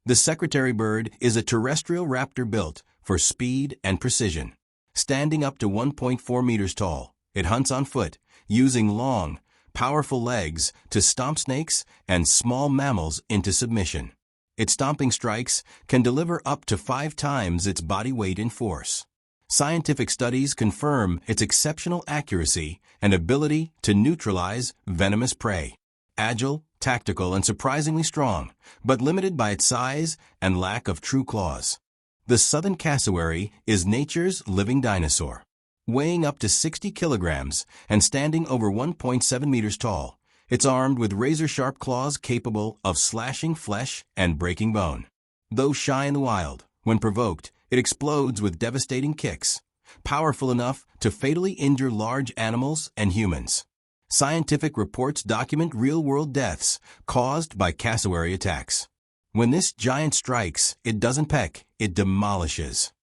The secretary bird is a terrestrial raptor built for speed and precision. Standing up to 1.4 meters tall, it hunts on foot, using long, powerful legs to stomp snakes and small mammals into submission. Its stomping strikes can deliver up to 5 times its body weight in force. Scientific studies confirm its exceptional accuracy and ability to neutralize venomous prey. Agile, tactical, and surprisingly strong, but limited by its size and lack of true claws. The southern cassowary is nature's living dinosaur. Weighing up to 60 kilograms and standing over 1.7 meters tall, it's armed with razor-sharp claws capable of slashing flesh and breaking bone. Though shy in the wild, when provoked, it explodes with devastating kicks, powerful enough to fatally injure large animals and humans. Scientific reports document real-world deaths caused by cassowary attacks. When this giant strikes, it doesn't peck, it demolishes.